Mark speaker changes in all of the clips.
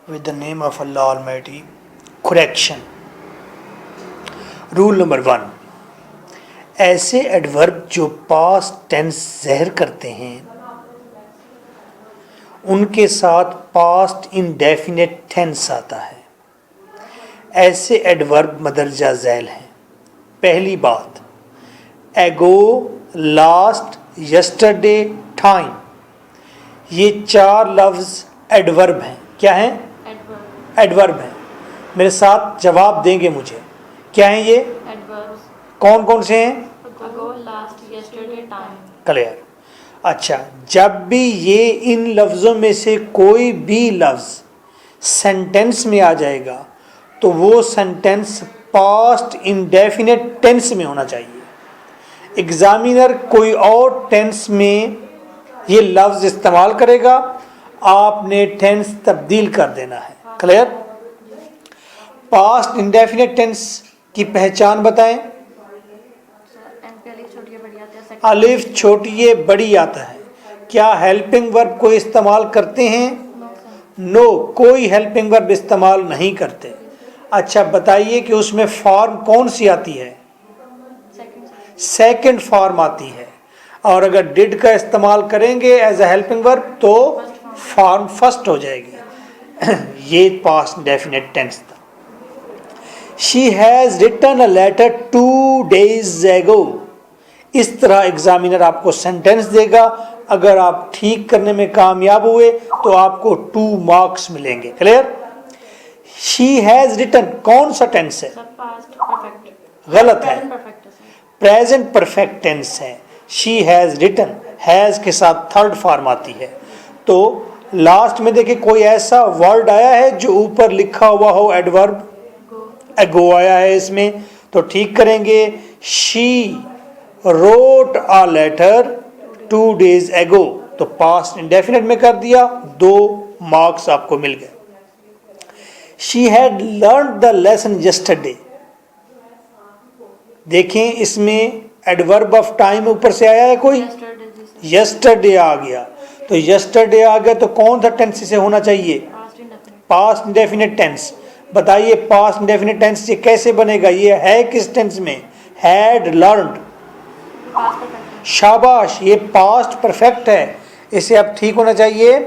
Speaker 1: with the name of Allah Almighty. Correction. Rule number 1, ऐसे adverb जो past tense ज़हर करते हैं उनके साथ पास्ट इंडेफिनेट टेंस आता है। ऐसे एडवर्ब मदरजा झैल हैं। पहली बात, एगो, लास्ट, यस्टरडे, टाइम, ये 4 लफ्ज़ एडवर्ब हैं। क्या हैं? एडवर्ब हैं। मेरे साथ जवाब देंगे मुझे, क्या हैं ये?
Speaker 2: एडवर्ब्स।
Speaker 1: कौन कौन से हैं?
Speaker 2: अगो, लास्ट, यस्टरडे, टाइम।
Speaker 1: क्लियर। अच्छा, जब भी ये इन लफ्ज़ों में से कोई भी लफ्ज़ सेंटेंस में आ जाएगा तो वो सेंटेंस पास्ट इंडेफिनेट टेंस में होना चाहिए। एग्जामिनर कोई और टेंस में ये लफ्ज़ इस्तेमाल करेगा, आपने टेंस तब्दील कर देना है। क्लियर। पास्ट इंडेफिनेट टेंस की पहचान बताएं। अलिफ छोटी बड़ी आता है। क्या हेल्पिंग वर्ब को इस्तेमाल करते हैं? नो, कोई हेल्पिंग वर्ब इस्तेमाल नहीं करते। अच्छा बताइए कि उसमें फॉर्म कौन सी आती है? सेकंड फॉर्म आती है। और अगर डिड का इस्तेमाल करेंगे एज अ हेल्पिंग वर्ब तो फॉर्म फर्स्ट हो जाएगी। ये पास्ट डेफिनेट टेंस था। She has written a letter 2 days ago। इस तरह एग्जामिनर आपको सेंटेंस देगा। अगर आप ठीक करने में कामयाब हुए तो आपको 2 मार्क्स मिलेंगे। क्लियर। शी हैज़ रिटन कौन सा टेंस है? गलत है, प्रेजेंट परफेक्ट टेंस है। शी हैज़ रिटन, हैज़ के साथ थर्ड फॉर्म आती है। तो लास्ट में देखिए कोई ऐसा वर्ड आया है जो ऊपर लिखा हुआ हो एडवर्ब? एगो आया है इसमें, तो ठीक करेंगे। She wrote a letter 2 days ago, तो पास्ट इंडेफिनेट में कर दिया, 2 मार्क्स आपको मिल गए। She had learn the lesson yesterday. देखें इसमें एडवर्ब ऑफ टाइम ऊपर से आया है कोई? यस्टरडे आ गया। तो यस्टरडे आ गया तो कौन सा टेंस से होना चाहिए? Past indefinite tense. बताइए पास्ट इंडेफिनेट टेंस ये कैसे बनेगा? ये है किस टेंस में? Had learned. शाबाश, ये पास्ट परफेक्ट है। इसे अब ठीक होना चाहिए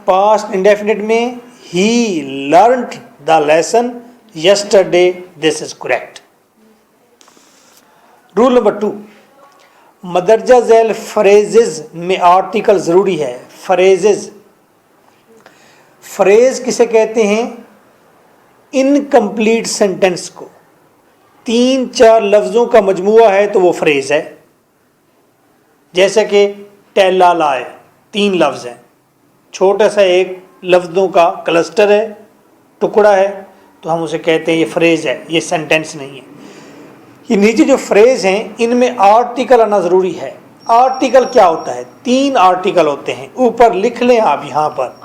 Speaker 1: पास्ट इंडेफिनेट में। He learned the lesson yesterday. This is correct. Rule number 2, मदरजा झैल फ्रेजेस में आर्टिकल जरूरी है। फ्रेजेस, फ्रेज किसे कहते हैं? इनकम्प्लीट सेंटेंस को। 3-4 लफ्ज़ों का मजमुआ है तो वो फ्रेज है। जैसे कि टेला लाए, 3 लफ्ज़ हैं, छोटा सा एक लफ्ज़ों का क्लस्टर है, टुकड़ा है, तो हम उसे कहते हैं ये फ्रेज है, ये सेंटेंस नहीं है। ये नीचे जो फ्रेज हैं इनमें आर्टिकल आना ज़रूरी है। आर्टिकल क्या होता है? 3 आर्टिकल होते हैं, ऊपर लिख लें आप यहाँ पर।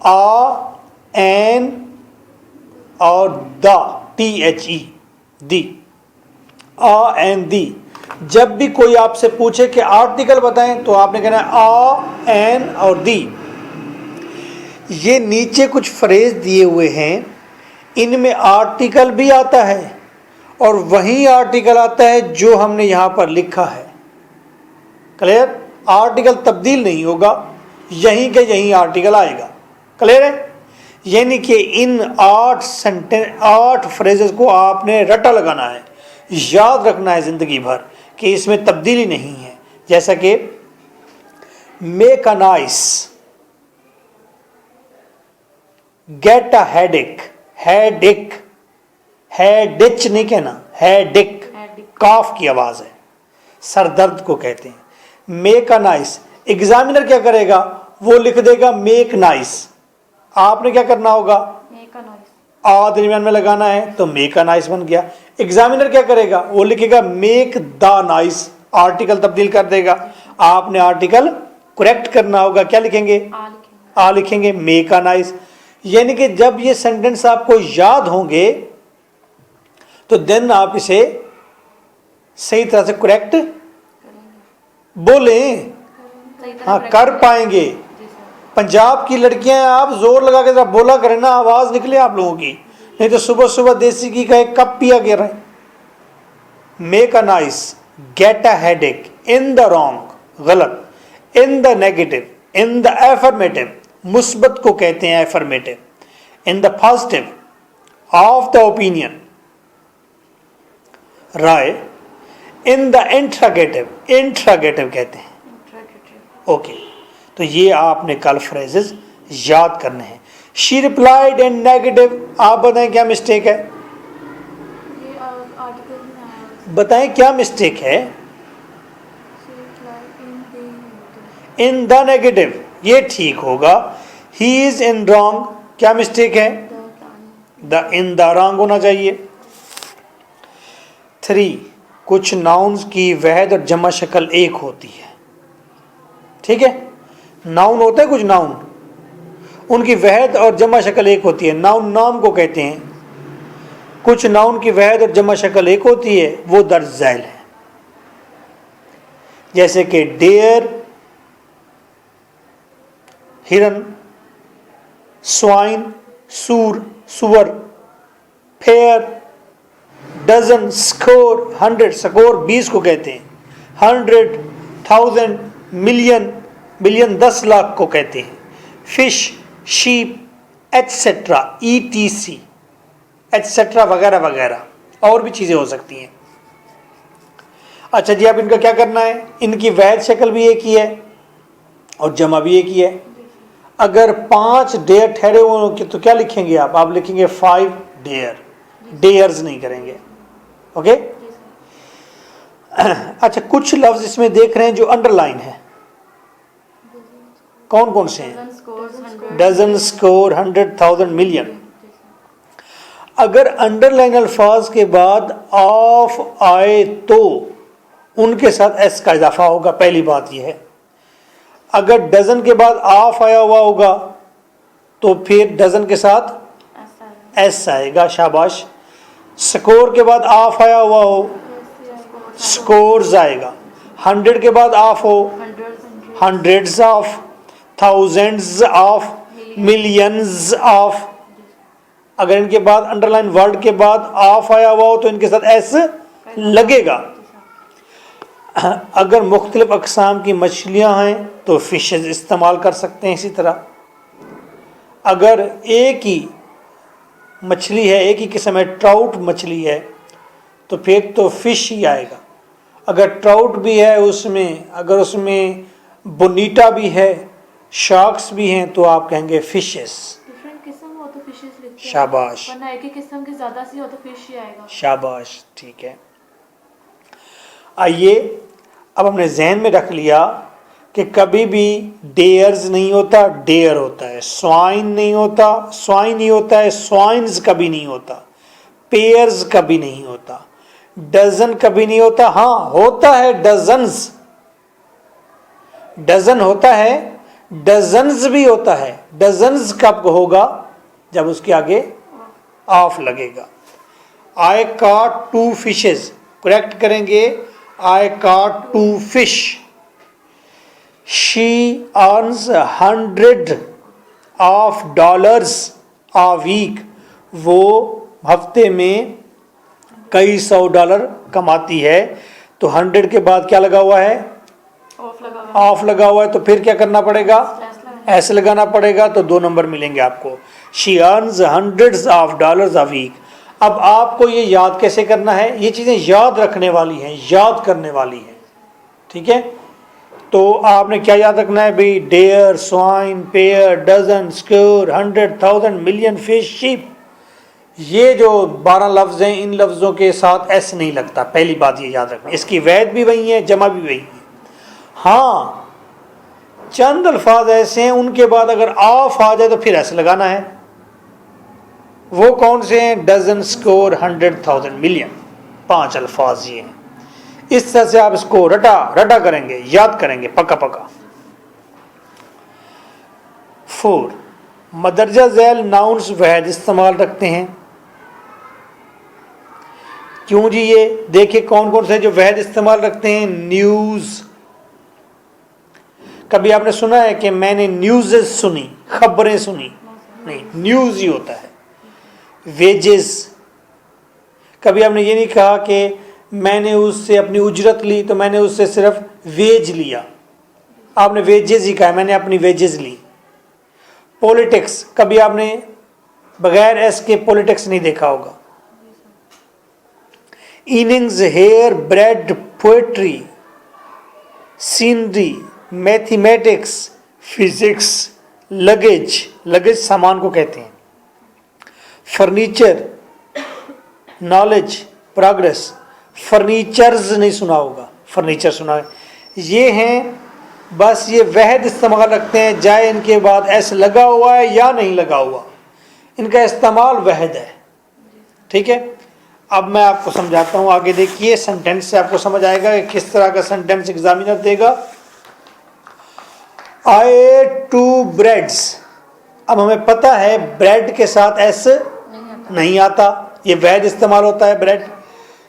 Speaker 1: आ, एन और the, THE, the. A, an, the. जब भी कोई आपसे पूछे कि आर्टिकल बताएं तो आपने कहना है आ, एन और दी। ये नीचे कुछ फ्रेज दिए हुए हैं, इनमें आर्टिकल भी आता है और वही आर्टिकल आता है जो हमने यहाँ पर लिखा है। क्लियर। आर्टिकल तब्दील नहीं होगा, यहीं के यहीं आर्टिकल आएगा। क्लियर है। यानी कि इन 8 फ्रेजेस को आपने रटा लगाना है, याद रखना है ज़िंदगी भर कि इसमें तब्दीली नहीं है। जैसा कि make a nice, get a headache, headache, हेडिच नहीं कहना, हेडेक, काफ की आवाज़ है, सरदर्द को कहते हैं। मेक अ नाइस, एग्जामिनर क्या करेगा? वो लिख देगा मेक नाइस। आपने क्या करना होगा? आ दरमियान में लगाना है तो मेक अ नाइस बन गया। एग्जामिनर क्या करेगा? वो लिखेगा मेक द नाइस, आर्टिकल तब्दील कर देगा। आपने आर्टिकल करेक्ट करना होगा, क्या लिखेंगे? आ लिखेंगे, मेक अ नाइस। यानी कि जब ये सेंटेंस आपको याद होंगे तो देन आप इसे सही तरह से करेक्ट बोलें, हाँ कर पाएंगे। पंजाब की लड़कियां हैं, आप जोर लगा के जरा बोला करें ना, आवाज निकले आप लोगों की, नहीं तो सुबह सुबह देसी घी का एक कप पिया गिर रहे। Make a nice, get a headache, in the wrong गलत, in the negative, in the affirmative मुस्बत को कहते हैं affirmative, in the positive of the opinion राय, इन द इंट्रागेटिव, इंट्रागेटिव कहते हैं। ओके तो ये आपने कल फ्रेजेस याद करने हैं। शी रिप्लाइड इन नेगेटिव, आप बताएं क्या मिस्टेक है,
Speaker 2: ये आर्टिकल में आया
Speaker 1: बताएं क्या मिस्टेक है।
Speaker 2: इन
Speaker 1: इन द नेगेटिव ये ठीक होगा, ही इज इन रॉन्ग क्या मिस्टेक है, द इन द रॉन्ग होना चाहिए। 3 कुछ नाउन्स की वहद और जमा शक्ल एक होती है, ठीक है, नाउन होता है कुछ नाउन, उनकी वहद और जमा शक्ल एक होती है, नाउन नाम को कहते हैं। कुछ नाउन की वहद और जमा शक्ल एक होती है, वो दर्ज झैल है, जैसे कि डेयर हिरन, स्वाइन सूर सुअर, फेयर डजन, स्कोर 100, स्कोर 20 को कहते हैं, 100 1000 मिलियन, मिलियन 10 लाख को कहते हैं, fish sheep etcetera ETC etcetera वगैरह वगैरह और भी चीज़ें हो सकती हैं। अच्छा जी, अब इनका क्या करना है, इनकी वैध शक्ल भी एक ही है और जमा भी एक ही है। अगर 5 डेयर ठहरे हुए तो क्या लिखेंगे आप लिखेंगे 5 डेयर, डेयर्स नहीं करेंगे। ओके अच्छा, कुछ लफ्ज इसमें देख रहे हैं जो अंडरलाइन है, कौन कौन से हैं, डजन, स्कोर, 100,000 मिलियन। अगर अंडरलाइन अल्फाज के बाद ऑफ आए तो उनके साथ एस का इजाफा होगा, पहली बात यह है। अगर डजन के बाद ऑफ आया हुआ होगा तो फिर डजन के साथ एस आएगा, शाबाश। स्कोर के बाद ऑफ आया हुआ हो, स्कोर्स आएगा। 100 के बाद ऑफ हो, hundreds of, thousands of, millions of. अगर इनके बाद अंडरलाइन वर्ड के बाद ऑफ आया हुआ हो तो इनके साथ एस लगेगा। अगर मुख्तलिफ अकसाम की मछलियां हैं तो फिशेज इस्तेमाल कर सकते हैं इसी तरह। अगर एक ही मछली है, एक ही किस्म है, ट्राउट मछली है, तो फिर तो फिश ही आएगा। अगर ट्राउट भी है उसमें, अगर उसमें बोनीटा भी है, शार्क्स भी हैं, तो आप कहेंगे फिशेस।
Speaker 2: डिफरेंट किस्म हो तो फिशेस लिखते हैं,
Speaker 1: शाबाश,
Speaker 2: वरना एक ही किस्म की ज्यादा सी हो तो फिश ही आएगा।
Speaker 1: शाबाश, ठीक है। आइए अब हमने जहन में रख लिया कि कभी भी डेयर्स नहीं होता, डेयर होता है। स्वाइन नहीं होता, स्वाइन ही होता है, स्वाइन्स कभी नहीं होता। पेयर्स कभी नहीं होता, डजन कभी नहीं होता। हाँ होता है डजन्स, डजन होता है, डजन्स भी होता है। डजन्स कब होगा, जब उसके आगे ऑफ लगेगा। आई कॉट 2 फिशेज, करेक्ट करेंगे, I caught 2 fish. She earns $100 a week, वो हफ्ते में कई $100 कमाती है। तो 100 के बाद क्या लगा हुआ है, ऑफ लगा हुआ है, तो फिर क्या करना पड़ेगा, ऐसे लगाना पड़ेगा, तो 2 नंबर मिलेंगे आपको। She earns $100 a week. अब आपको ये याद कैसे करना है, ये चीज़ें याद रखने वाली हैं, याद करने वाली हैं, ठीक है। तो आपने क्या याद रखना है भाई, deer, swine, pair, dozen, score, 100,000 million, fish, sheep. ये जो 12 लफ्ज हैं, इन लफ्ज़ों के साथ एस नहीं लगता, पहली बात ये याद रखना। इसकी वैध भी वही है, जमा भी वही है। हाँ चंद अल्फाज ऐसे हैं उनके बाद अगर ऑफ आ जाए तो फिर ऐसे लगाना है। वो कौन से हैं, डजन, स्कोर, 100,000 मिलियन, 5 अल्फाज ये हैं। इस तरह से आप इसको रटा करेंगे, याद करेंगे पक्का पक्का। 4 मदरजा झैल नाउन्स वहद इस्तेमाल रखते हैं। क्यों जी, ये देखिए कौन कौन से जो वहद इस्तेमाल रखते हैं। न्यूज़, कभी आपने सुना है कि मैंने न्यूज़ सुनी, खबरें सुनी? नहीं, न्यूज़ ही होता है। वेजेस, कभी आपने ये नहीं कहा कि मैंने उससे अपनी उजरत ली तो मैंने उससे सिर्फ वेज लिया, आपने वेजेस ही कहा, मैंने अपनी वेजेस ली। पॉलिटिक्स, कभी आपने बगैर एस के पॉलिटिक्स नहीं देखा होगा। Innings, hair, bread, poetry, scenery, mathematics, physics, luggage, luggage सामान को कहते हैं, फर्नीचर, नॉलेज, प्रोग्रेस। फर्नीचर्स नहीं सुना होगा, फर्नीचर सुना है। ये हैं, बस ये वहद इस्तेमाल रखते हैं, चाहे इनके बाद एस लगा हुआ है या नहीं लगा हुआ, इनका इस्तेमाल वहद है। ठीक है, अब मैं आपको समझाता हूँ, आगे देखिए, सेंटेंस से आपको समझ आएगा कि किस तरह का सेंटेंस एग्जामिनर देगा। आई एट 2 ब्रेड्स। अब हमें पता है ब्रेड के साथ एस नहीं आता, ये वैध इस्तेमाल होता है ब्रेड।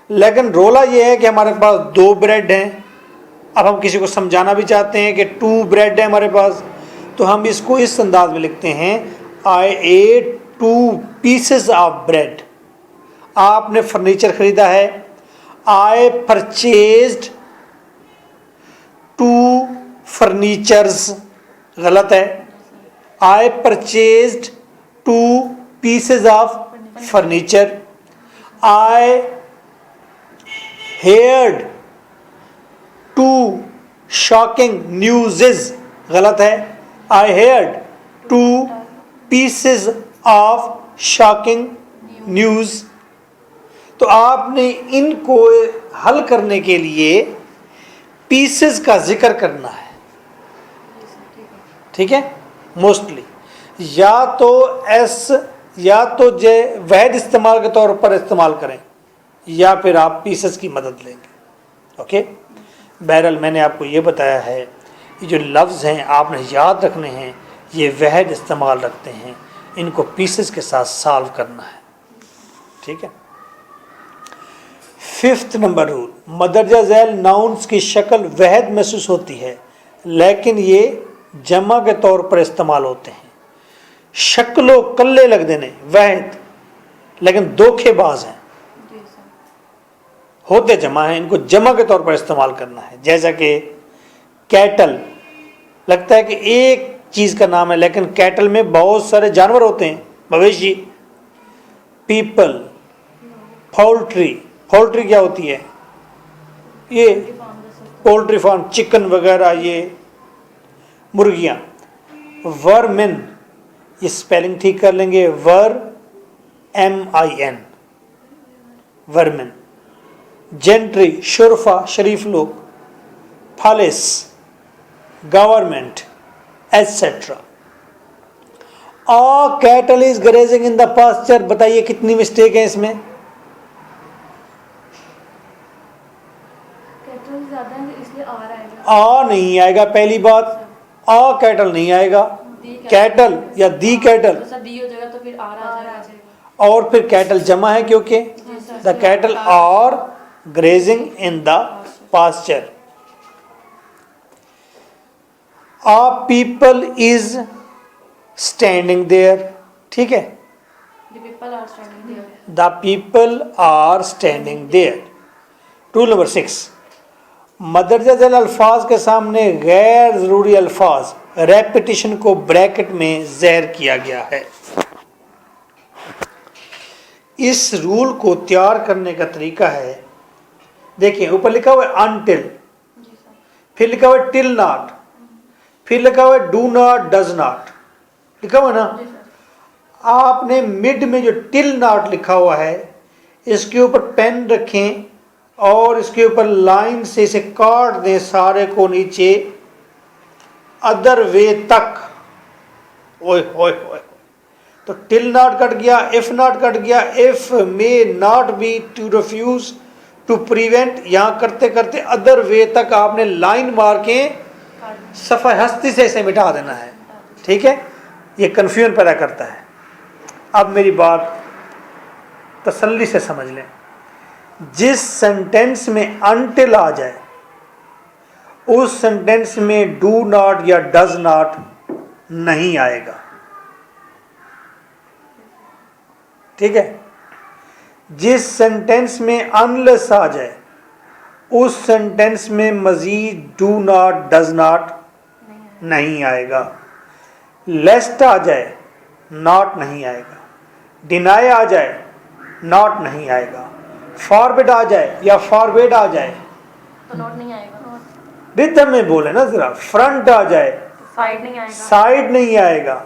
Speaker 1: लेकिन रोला ये है कि हमारे पास 2 ब्रेड हैं। अब हम किसी को समझाना भी चाहते हैं कि 2 ब्रेड है हमारे पास, तो हम इसको इस अंदाज में लिखते हैं, I ate 2 pieces of bread. आपने फर्नीचर खरीदा है, आई परचेज्ड 2 फर्नीचर्स, गलत है। I purchased 2 pieces of furniture. I heard 2 shocking news, गलत है। I heard 2 pieces of shocking news. तो आपने इनको हल करने के लिए पीसेस का जिक्र करना है, ठीक है। मोस्टली या तो एस या तो जे वैध इस्तेमाल के तौर पर इस्तेमाल करें, या फिर आप पीसेस की मदद लेंगे। ओके, बहरहाल मैंने आपको ये बताया है, ये जो लफ्ज़ हैं आपने याद रखने हैं, ये वैध इस्तेमाल रखते हैं, इनको पीसेस के साथ सॉल्व करना है, ठीक है। 5th number rule, मदरजा Zail nouns की शक्ल वहद महसूस होती है, लेकिन ये जमा के तौर पर इस्तेमाल होते हैं। शक्लो कल्ले लग देने वहद, लेकिन धोखेबाज हैं, होते जमा हैं, इनको जमा के तौर पर इस्तेमाल करना है। जैसा कि कैटल, लगता है कि एक चीज़ का नाम है, लेकिन कैटल में बहुत सारे जानवर होते हैं, मवेशी। पीपल, पोल्ट्री, पोल्ट्री क्या होती है? ये पोल्ट्री फार्म, चिकन वगैरह, ये मुर्गियाँ। वर्मिन, ये स्पेलिंग ठीक कर लेंगे, MIN, वर्मिन। जेंट्री, शुरफा, शरीफ लोग। Police, government, etcetera. A cattle is grazing in the pasture, बताइए कितनी मिस्टेक है इसमें?
Speaker 2: कैटल ज्यादा है इसलिए आ आएगा,
Speaker 1: आ नहीं आएगा, पहली बात, आ कैटल नहीं आएगा, कैटल या दी कैटल,
Speaker 2: डी हो जाएगा तो फिर आ जाएगा।
Speaker 1: और फिर कैटल जमा है क्योंकि the cattle are grazing in the pasture. A people is standing there, ठीक है, the people are standing there. Rule number 6, मदरजा झैल अल्फाज के सामने गैर ज़रूरी अल्फाज रेपिटिशन को ब्रैकेट में ज़हर किया गया है। इस रूल को तैयार करने का तरीका है, देखिए ऊपर लिखा हुआ है अनटिल, फिर लिखा हुआ है टिल नॉट, फिर लिखा हुआ है डू नॉट, डज नॉट, लिखा हुआ है ना। आपने मिड में जो टिल नॉट लिखा हुआ है, इसके ऊपर पेन रखें और इसके ऊपर लाइन से इसे काट दें सारे को नीचे, अदर वे तक। ओए ओए ओए, तो टिल नॉट कट गया, इफ नॉट कट गया, if may not be, to refuse, to prevent, यहाँ करते करते अदर वे तक आपने लाइन मार के सफ़ा हस्ती से इसे मिटा देना है, ठीक है। ये कन्फ्यूजन पैदा करता है। अब मेरी बात तसल्ली से समझ लें, जिस सेंटेंस में अनटिल आ जाए उस सेंटेंस में डू नॉट या डज नॉट नहीं आएगा। ठीक है, जिस सेंटेंस में अनलेस आ जाए उस सेंटेंस में मजीद डू नॉट डज नॉट नहीं आएगा। लेस्ट आ जाए नॉट नहीं आएगा, डिनाई आ जाए नॉट नहीं आएगा, फॉरबिड आ जाए या फॉरवेड आ जाए
Speaker 2: तो नोट नहीं आएगा।
Speaker 1: रिदम में बोले ना जरा, फ्रंट आ जाए
Speaker 2: साइड नहीं आएगा।
Speaker 1: साइड नहीं आएगा,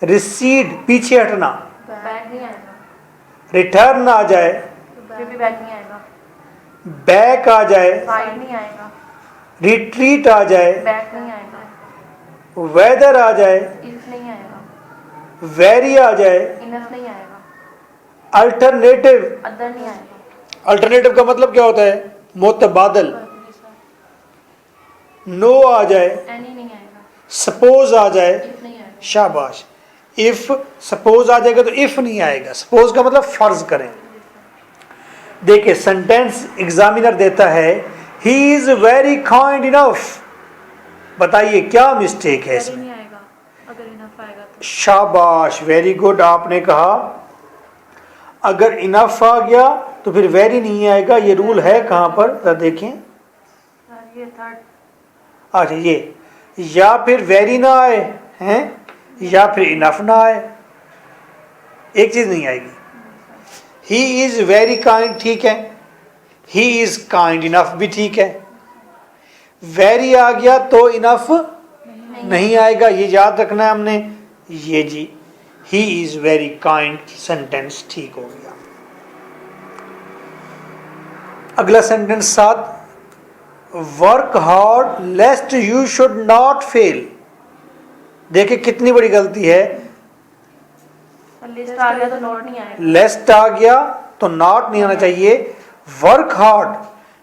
Speaker 1: रिसीड पीछे हटना,
Speaker 2: बैक नहीं आएगा।
Speaker 1: रिटर्न आ जाए,
Speaker 2: फिर भी बैक नहीं आएगा।
Speaker 1: बैक आ जाए,
Speaker 2: साइड नहीं आएगा।
Speaker 1: रिट्रीट आ जाए,
Speaker 2: बैक नहीं आएगा।
Speaker 1: वेदर आ जाए,
Speaker 2: इफ नहीं आएगा।
Speaker 1: वेरी आ जाए,
Speaker 2: इनफ नहीं आएगा।
Speaker 1: अल्टरनेटिव,
Speaker 2: अदर नहीं आएगा।
Speaker 1: अल्टरनेटिव का मतलब क्या होता है? मुतबादल। नो आ जाए,
Speaker 2: एनी नहीं आएगा।
Speaker 1: सपोज आ जाए,
Speaker 2: इफ नहीं आएगा।
Speaker 1: शाबाश। इफ सपोज आ जाएगा तो इफ नहीं आएगा। सपोज का मतलब फर्ज करें। देखिए सेंटेंस एग्जामिनर देता है he is very kind enough, बताइए क्या मिस्टेक है इसमें?
Speaker 2: नहीं आएगा अगर इनफ आएगा तो।
Speaker 1: शाबाश, वेरी गुड। आपने कहा अगर इनफ आ गया तो फिर वेरी नहीं आएगा। ये रूल है कहाँ पर, जरा देखें।
Speaker 2: ये थर्ड।
Speaker 1: अच्छा, ये या फिर वेरी ना आए हैं या फिर इनफ ना आए, एक चीज नहीं आएगी। ही इज वेरी काइंड, ठीक है। ही इज काइंड इनफ भी ठीक है। वेरी आ गया तो इनफ नहीं आएगा, ये याद रखना है हमने। ये जी he is very kind sentence ठीक हो गया। अगला sentence 7, work hard lest you should not fail. देखिए कितनी बड़ी गलती है।
Speaker 2: लिस्ट आ गया तो नोट नहीं आएगा।
Speaker 1: लेस्ट आ गया तो नॉट नहीं आना चाहिए। वर्क हार्ड,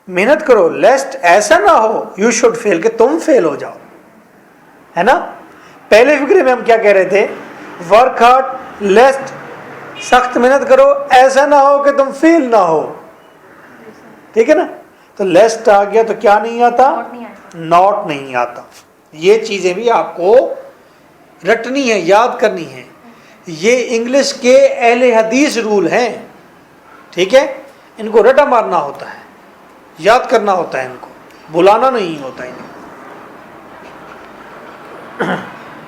Speaker 1: मेहनत करो। लेस्ट ऐसा ना हो यू शुड फेल कि तुम फेल हो जाओ, है ना। पहले फिक्रे में हम क्या कह रहे थे? वर्क हार्ड लेस्ट, सख्त मेहनत करो, ऐसा ना हो कि तुम फेल ना हो, ठीक है ना। तो लेस्ट आ गया तो क्या नहीं आता?
Speaker 2: नोट नहीं आएगा।
Speaker 1: नॉट नहीं आता। ये चीजें भी आपको रटनी है, याद करनी है। ये इंग्लिश के अहले हदीस रूल हैं, ठीक है। इनको रटा मारना होता है, याद करना होता है, इनको बुलाना नहीं होता इनको।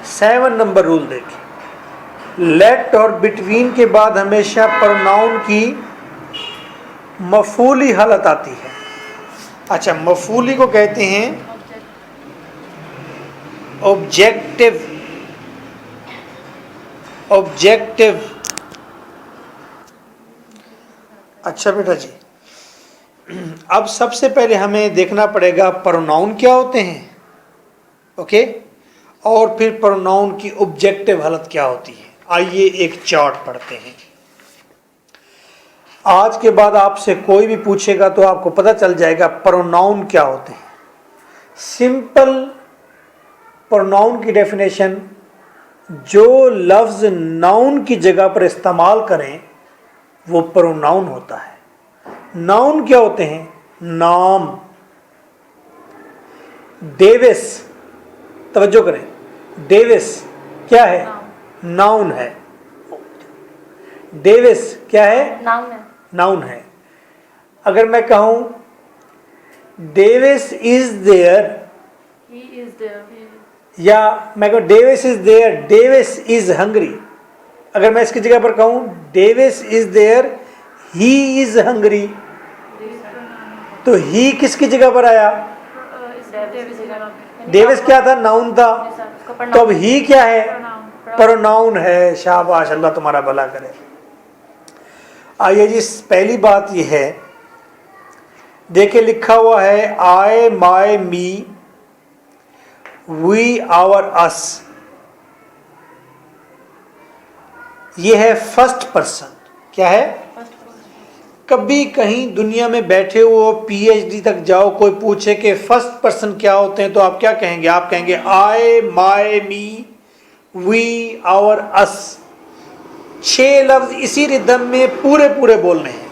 Speaker 1: 7 नंबर रूल देखिए, लेट और बिटवीन के बाद हमेशा प्रोनाउन की मफूली हालत आती है। अच्छा, मफूली को कहते हैं ऑब्जेक्टिव। ऑब्जेक्टिव। अच्छा बेटा जी, अब सबसे पहले हमें देखना पड़ेगा प्रोनाउन क्या होते हैं, ओके, और फिर प्रोनाउन की ऑब्जेक्टिव हालत क्या होती है। आइए एक चार्ट पढ़ते हैं। आज के बाद आपसे कोई भी पूछेगा तो आपको पता चल जाएगा प्रोनाउन क्या होते हैं। सिंपल प्रोनाउन की डेफिनेशन, जो लफ्ज़ नाउन की जगह पर इस्तेमाल करें वो प्रोनाउन होता है। नाउन क्या होते हैं? नाम। डेविस, तवज्जो करें, डेविस क्या है? नाउन है। डेविस क्या है?
Speaker 2: नाउन है।
Speaker 1: नाउन है। अगर मैं कहूं Davis is there,
Speaker 2: he is there,
Speaker 1: या मैं कहूं Davis is there, Davis is hungry. अगर मैं इसकी जगह पर कहूं Davis is there, he is hungry, तो ही किसकी जगह पर आया? डेविस क्या था? नाउन था। तो अब ही क्या है? प्रोनाउन है। शाबाश, अल्लाह तुम्हारा भला करे। आइए जी, पहली बात यह है, देखिए लिखा हुआ है आई, माई, मी, वी, आवर, अस। ये है फर्स्ट पर्सन। क्या है? कभी कहीं दुनिया में बैठे हो, पीएचडी तक जाओ, कोई पूछे कि फर्स्ट पर्सन क्या होते हैं तो आप क्या कहेंगे? आप कहेंगे आई, माई, मी, वी, आवर, अस। 6 लफ्ज इसी रिदम में पूरे पूरे बोलने हैं।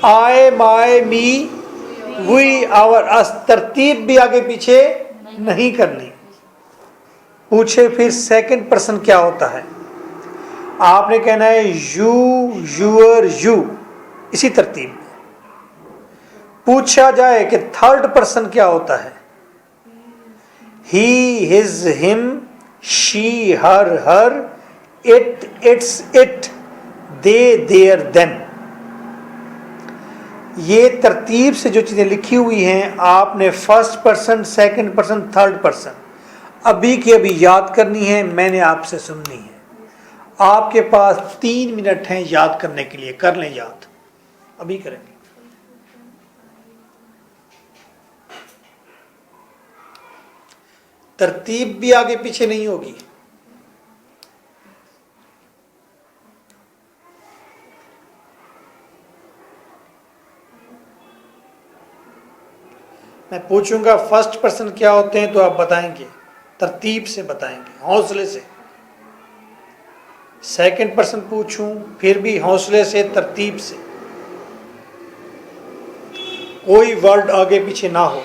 Speaker 1: आई, माई, मी, वी आवर अस, तरतीब भी आगे पीछे नहीं करनी। पूछे फिर सेकंड पर्सन क्या होता है, आपने कहना है यू, यूअर, यू, इसी तरतीब में। पूछा जाए कि थर्ड पर्सन क्या होता है, he, his, him, she, her, her, it, its, it, they, their, them. ये तरतीब से जो चीजें लिखी हुई हैं, आपने first person, second person, third person अभी की अभी याद करनी है, मैंने आपसे सुननी है। आपके पास 3 मिनट हैं याद करने के लिए, कर लें याद, अभी करेंगे। तरतीब भी आगे पीछे नहीं होगी। मैं पूछूंगा फर्स्ट पर्सन क्या होते हैं तो आप बताएंगे, तरतीब से बताएंगे, हौसले से। सेकंड पर्सन पूछूं फिर भी हौसले से, तरतीब से, कोई वर्ड आगे पीछे ना हो।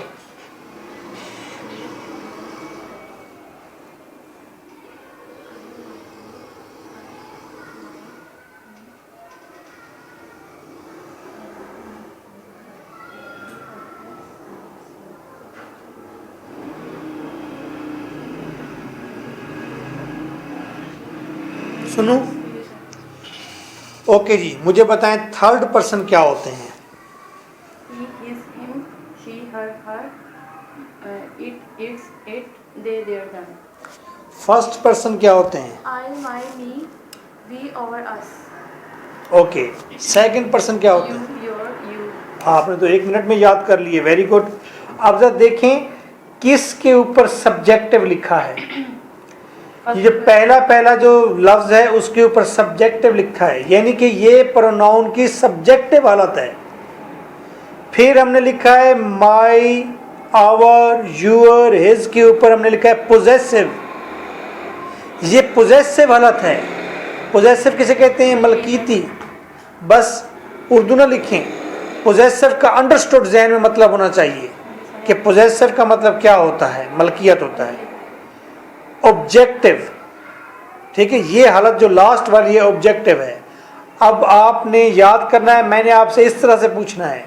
Speaker 1: सुनो, ओके जी, मुझे बताएं थर्ड पर्सन क्या होते हैं।
Speaker 2: He, his, him, she, her, her, it, its, it, they, their, them.
Speaker 1: First person क्या होते हैं,
Speaker 2: I, my, me, we, our, us.
Speaker 1: Okay. Second person क्या होते
Speaker 2: You,
Speaker 1: हैं,
Speaker 2: your, you.
Speaker 1: आपने तो 1 मिनट में याद कर लिए, वेरी गुड। अब जरा देखें किसके ऊपर सब्जेक्टिव लिखा है। ये जो पहला जो लफ्ज है उसके ऊपर सब्जेक्टिव लिखा है, यानी कि ये प्रोनाउन की सब्जेक्टिव हालत है। फिर हमने लिखा है माई, आवर, यूअर, हिज के ऊपर हमने लिखा है पोजेसिव। ये पोजेसिव हालत है। पोजेसिव किसे कहते हैं, मलकीती। बस उर्दू ना लिखें, पोजेसिव का अंडरस्टूड ज़हन में मतलब होना चाहिए कि पोजेसिव का मतलब क्या होता है, मलकियत होता है। ऑब्जेक्टिव, ठीक है, ये हालत जो लास्ट वाली है ऑब्जेक्टिव है। अब आपने याद करना है, मैंने आपसे इस तरह से पूछना है,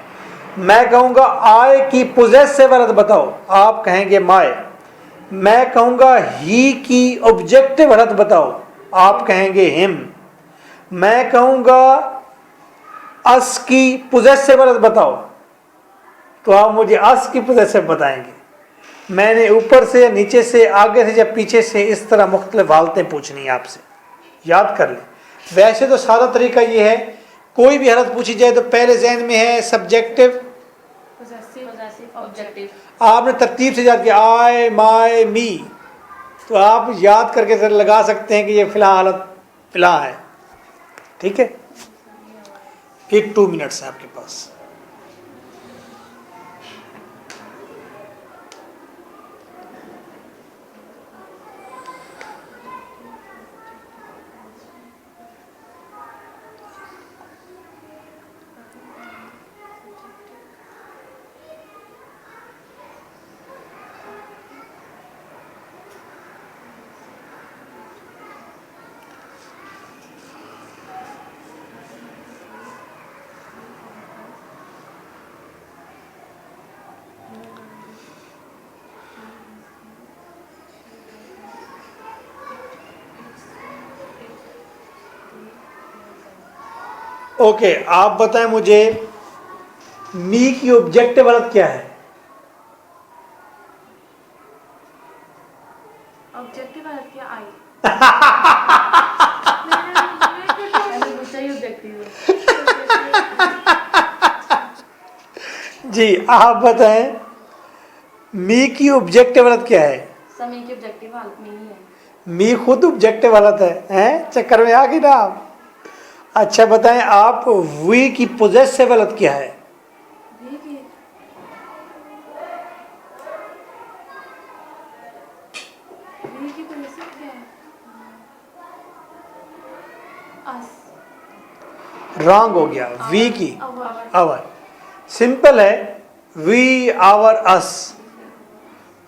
Speaker 1: मैं कहूँगा आई की पोजेसिव हालत बताओ, आप कहेंगे माय। मैं कहूँगा ही की ऑब्जेक्टिव हालत बताओ, आप कहेंगे हिम। मैं कहूँगा अस की पोजेसिव हालत बताओ, तो आप मुझे अस की पोजेसिव बताएंगे। मैंने ऊपर से, नीचे से, आगे से या पीछे से, इस तरह मुख्तलिफ हालतें पूछनी है आपसे, याद कर लें। वैसे तो सादा तरीका ये है, कोई भी हालत पूछी जाए तो पहले जहन में है सब्जेक्टिव,
Speaker 2: Possessive, objective.
Speaker 1: आपने तरतीब से याद किया आई, माई, मी, तो आप याद करके सर लगा सकते हैं कि ये फिलहाल हालत फिलहाल है। ठीक है, फिर 2 मिनट्स है आपके पास। ओके, आप बताएं मुझे मी की ऑब्जेक्टिव हालत क्या है।
Speaker 2: Objective है क्या I? मैंने पूछा ही objective है।
Speaker 1: जी आप बताएं मी की ऑब्जेक्टिव हालत क्या है।
Speaker 2: समय की objective हालत में ही है।
Speaker 1: मी खुद ऑब्जेक्टिव हालत है, हैं? चक्कर में आ गई ना आप। अच्छा बताएं आप वी की पोजेसिव हालत क्या है।
Speaker 2: वी की possessive क्या है? Us.
Speaker 1: रॉन्ग हो गया, वी की
Speaker 2: Our.
Speaker 1: आवर। सिंपल है, we, our, us.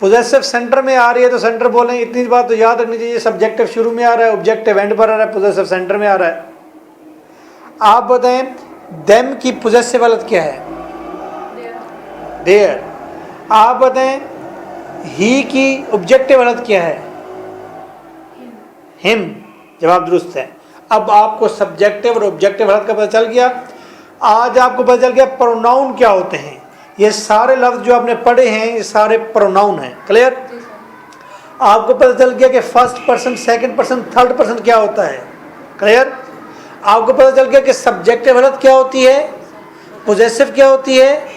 Speaker 1: Possessive centre में आ रही है तो सेंटर बोलें, इतनी बात तो याद रखनी चाहिए। सब्जेक्टिव शुरू में आ रहा है, ऑब्जेक्टिव एंड पर आ रहा है, पोजेसिव सेंटर में आ रहा है। आप बताएं देम की पोजेसिव हालत क्या है? देयर। आप बताएं ही की ऑब्जेक्टिव हालत क्या है? हिम। जवाब दुरुस्त है। अब आपको सब्जेक्टिव और ऑब्जेक्टिव हालत का पता चल गया। आज आपको पता चल गया प्रोनाउन क्या होते हैं। ये सारे लफ्ज जो आपने पढ़े हैं ये सारे प्रोनाउन हैं। क्लियर? आपको पता चल गया कि first person, second person, third person क्या होता है। क्लियर? आपको पता चल गया कि सब्जेक्टिव हालत क्या होती है, पोजेसिव क्या होती है,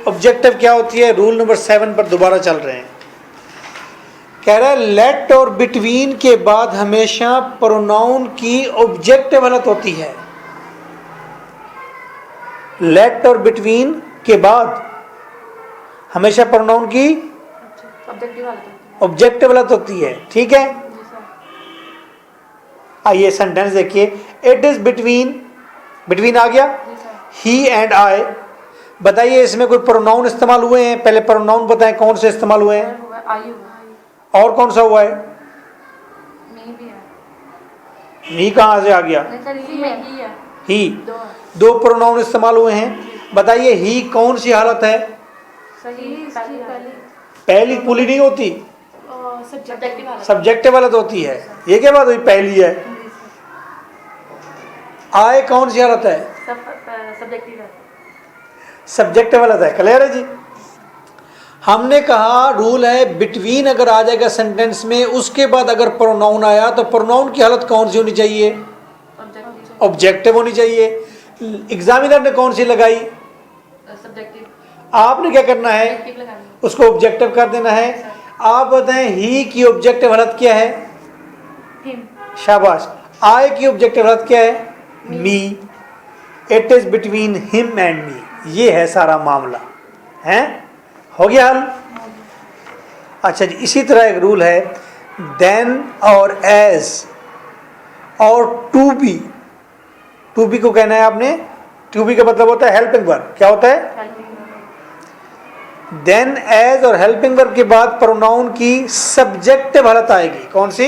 Speaker 1: ऑब्जेक्टिव क्या होती है। रूल नंबर 7 पर दोबारा चल रहे हैं। कह रहा है लेट और बिटवीन के बाद हमेशा प्रोनाउन की ऑब्जेक्टिव हालत होती है। लेट और बिटवीन के बाद हमेशा प्रोनाउन की ऑब्जेक्टिव हालत होती है। ठीक है, आइए सेंटेंस देखिए। इट इज बिटवीन, बिटवीन आ गया, ही एंड आई। बताइए इसमें कोई प्रोनाउन इस्तेमाल हुए हैं? पहले प्रोनाउन बताएं कौन से इस्तेमाल हुए हैं, और कौन सा हुआ है? मी कहां से आ गया? ही। दो प्रोनाउन इस्तेमाल हुए हैं। बताइए ही कौन सी हालत है? पहली पुली नहीं होती, सब्जेक्टिव हालत होती है। ये क्या बात हुई, पहली है। आए कौन सी हालत है? सब्जेक्टिव हालत है। क्लियर है जी? हमने कहा रूल है बिटवीन अगर आ जाएगा सेंटेंस में, उसके बाद अगर प्रोनाउन आया तो प्रोनाउन की हालत कौन सी होनी चाहिए? ऑब्जेक्टिव होनी चाहिए। एग्जामिनर ने कौन सी लगाई? आपने क्या करना है, उसको ऑब्जेक्टिव कर देना है। आप बताएं ही की ऑब्जेक्टिव हालत क्या है? शाबाश। आई की ऑब्जेक्टिव हालत क्या है? Me. It is between him and me. ये है सारा मामला है। हो गया हल? अच्छा जी, इसी तरह एक रूल है देन और एज और टू बी। टू बी को कहना है आपने, टू बी का मतलब होता है हेल्पिंग वर्ब। क्या होता है? देन, एज और हेल्पिंग वर्ब के बाद प्रोनाउन की सब्जेक्टिव हालत आएगी। कौन सी?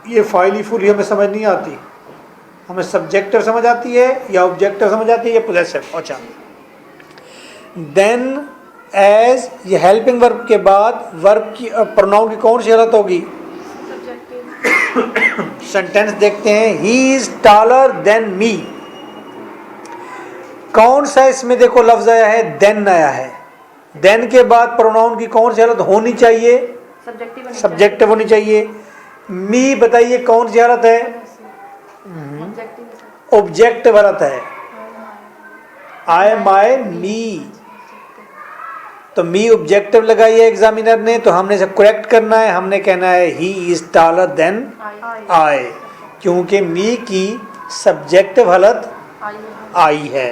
Speaker 1: ये फाइली फुली हमें समझ नहीं आती। हमें सब्जेक्टिव समझ आती है या ऑब्जेक्टिव समझ आती है या पोजेसिव। अच्छा, देन, एज, ये हेल्पिंग वर्ब के बाद वर्ब की प्रोनाउन की कौन सी हालत होगी? सेंटेंस देखते हैं। ही इज टॉलर देन मी। कौन सा इसमें देखो लफ्ज आया है? देन आया है। देन के बाद प्रोनाउन की कौन सी हालत होनी चाहिए? सब्जेक्टिव होनी चाहिए। मी बताइए कौन सी हालत है? ऑब्जेक्टिव हालत है। आई, माई, मी। तो मी ऑब्जेक्टिव लगाई है एग्जामिनर ने, तो हमने इसे करेक्ट करना है। हमने कहना है he is taller than I, क्योंकि मी की सब्जेक्टिव हालत आई है।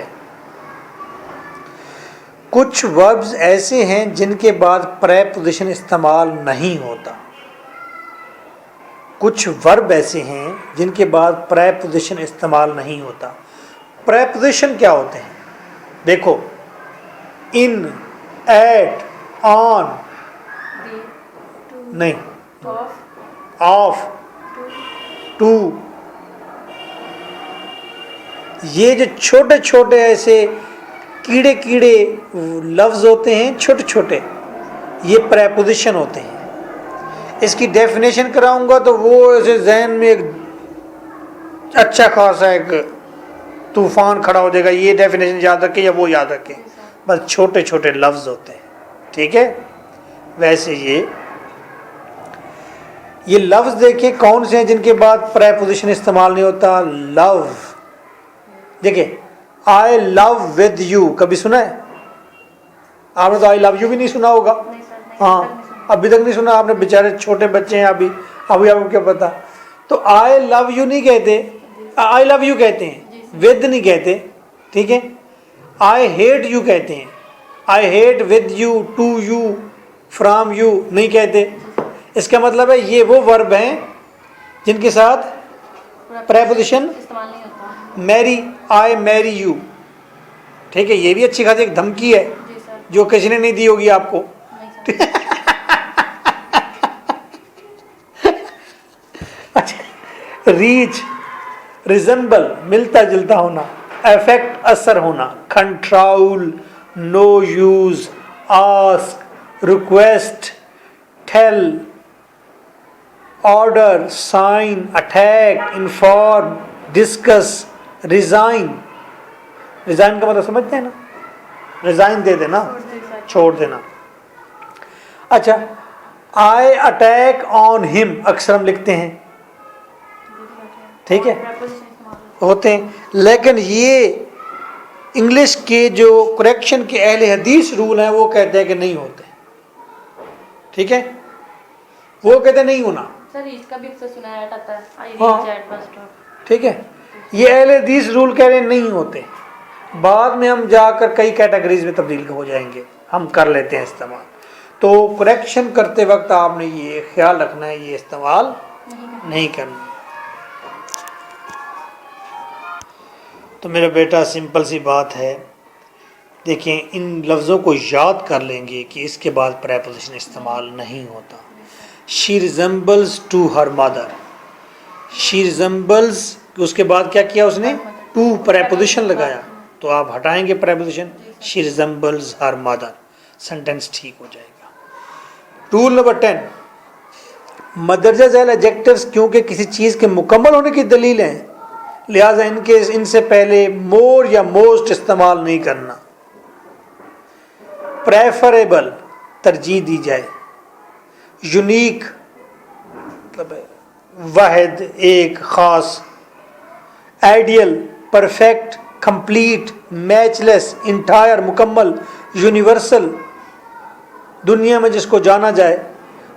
Speaker 1: कुछ वर्ब्स ऐसे हैं जिनके बाद प्रेपोजिशन इस्तेमाल नहीं होता। कुछ वर्ब ऐसे हैं जिनके बाद प्रेपोजिशन इस्तेमाल नहीं होता। प्रेपोजिशन क्या होते हैं? देखो, इन, एट, ऑन, नहीं, ऑफ, टू। ये जो छोटे छोटे ऐसे कीड़े कीड़े लफ्ज होते हैं, छोटे छोटे, ये प्रेपोजिशन होते हैं। इसकी डेफिनेशन कराऊंगा तो वो ऐसे जहन में एक अच्छा खासा एक तूफान खड़ा हो जाएगा। ये डेफिनेशन याद रखें या वो याद रखें, बस छोटे छोटे लफ्ज होते हैं। ठीक है? वैसे ये लफ्ज देखिए कौन से हैं जिनके बाद प्रेपोजिशन इस्तेमाल नहीं होता। लव, देखिए, आई लव विद यू, कभी सुना है आपने? तो आई लव यू भी नहीं सुना होगा। हाँ, अभी तक नहीं सुना आपने, बेचारे छोटे बच्चे हैं अभी आपको क्या पता। तो आई लव यू नहीं कहते, आई लव यू कहते हैं, विद नहीं कहते। ठीक है? आई हेट यू कहते हैं, I hate with you, to you, from you नहीं कहते। इसका मतलब है ये वो वर्ब हैं जिनके साथ preposition marry, I marry you. ठीक है, ये भी अच्छी खासी एक धमकी है
Speaker 2: जी सर।
Speaker 1: जो किसी ने नहीं दी होगी आपको।
Speaker 2: नहीं सर।
Speaker 1: अच्छा, रीच, रिजेंबल मिलता जुलता होना, अफेक्ट असर होना, control, no use, ask, request, tell, order, sign, attack, inform, discuss, resign. Resign का मतलब समझते हैं ना, रिजाइन दे देना,
Speaker 2: जी सर।
Speaker 1: छोड़ देना। अच्छा, आई अटैक ऑन हिम अक्सर हम लिखते हैं, ठीक है,
Speaker 2: Preposition इस्तेमाल
Speaker 1: होते हैं, लेकिन ये इंग्लिश के जो करेक्शन के अहले हदीस रूल हैं वो कहते हैं कि नहीं होते, ठीक है, वो कहते हैं नहीं होना,
Speaker 2: सर, इसका भी अक्सर सुना जाता है, आई
Speaker 1: हाँ।
Speaker 2: Reach at bus stop.
Speaker 1: ठीक है। ये अहले हदीस रूल कह रहे हैं नहीं होते, बाद में हम जाकर कई कैटेगरीज में तब्दील हो जाएंगे, हम कर लेते हैं इस्तेमाल। तो करेक्शन करते वक्त आपने ये ख्याल रखना है, ये इस्तेमाल नहीं करना। तो मेरा बेटा सिंपल सी बात है, देखिए इन लफ्ज़ों को याद कर लेंगे कि इसके बाद प्रेपोजिशन इस्तेमाल नहीं होता। She resembles to her mother, she resembles, उसके बाद क्या किया उसने, टू प्रेपोजिशन लगाया, तो आप हटाएंगे preposition, she resembles her mother, sentence ठीक हो जाएगा। रूल नंबर 10, मदरजा झैल एडजेक्टिव्स क्योंकि किसी चीज़ के मुकम्मल होने की दलील हैं, लिहाजा इनसे पहले मोर या मोस्ट इस्तेमाल नहीं करना। प्रेफरेबल तरजीह दी जाए, यूनिक मतलब वाहिद एक ख़ास, ideal perfect complete matchless entire मुकम्मल, यूनिवर्सल दुनिया में जिसको जाना जाए,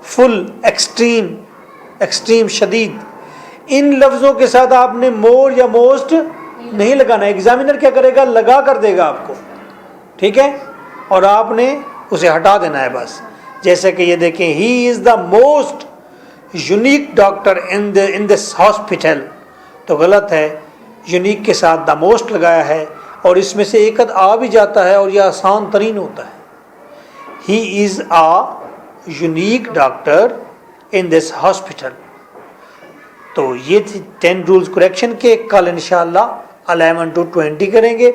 Speaker 1: फुल एक्सट्रीम एक्सट्रीम शदीद। इन लफ्ज़ों के साथ आपने मोर या मोस्ट नहीं लगाना, एग्जामिनर क्या करेगा, लगा कर देगा आपको, ठीक है, और आपने उसे हटा देना है बस। जैसे कि ये देखें, he is the most unique doctor in this hospital, तो गलत है, यूनिक के साथ द मोस्ट लगाया है और इसमें से एक आ भी जाता है और यह आसान तरीन होता है। He is a unique doctor in this hospital. तो ये 10 रूल्स करेक्शन के, कल इंशाअल्लाह 11 to 20 करेंगे।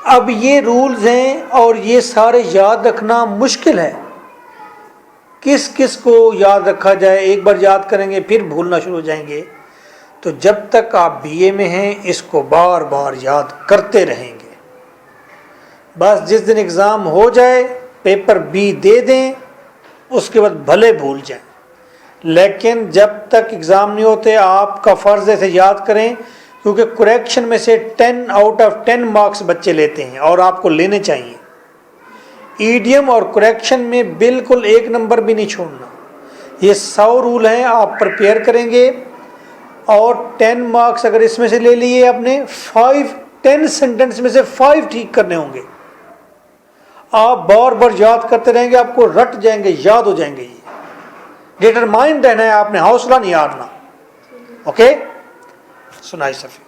Speaker 1: अब ये रूल्स हैं और ये सारे याद रखना मुश्किल है, किस किस को याद रखा जाए, एक बार याद करेंगे फिर भूलना शुरू हो जाएंगे। तो जब तक आप बीए में हैं इसको बार बार याद करते रहेंगे, बस जिस दिन एग्ज़ाम हो जाए पेपर बी दे दें, उसके बाद भले भूल जाएं, लेकिन जब तक एग्ज़ाम नहीं होते आपका फ़र्ज़ है याद करें, क्योंकि करेक्शन में से 10 out of 10 मार्क्स बच्चे लेते हैं और आपको लेने चाहिए। ईडियम और करेक्शन में बिल्कुल एक नंबर भी नहीं छोड़ना। ये 100 रूल हैं, आप प्रिपेयर करेंगे और 10 मार्क्स अगर इसमें से ले लिए आपने, 10 सेंटेंस में से 5 ठीक करने होंगे। आप बार बार याद करते रहेंगे, आपको रट जाएंगे, याद हो जाएंगे। ये डिटरमाइंड रहना है आपने, हौसला नहीं हारना। ओके, सुनाई सफी।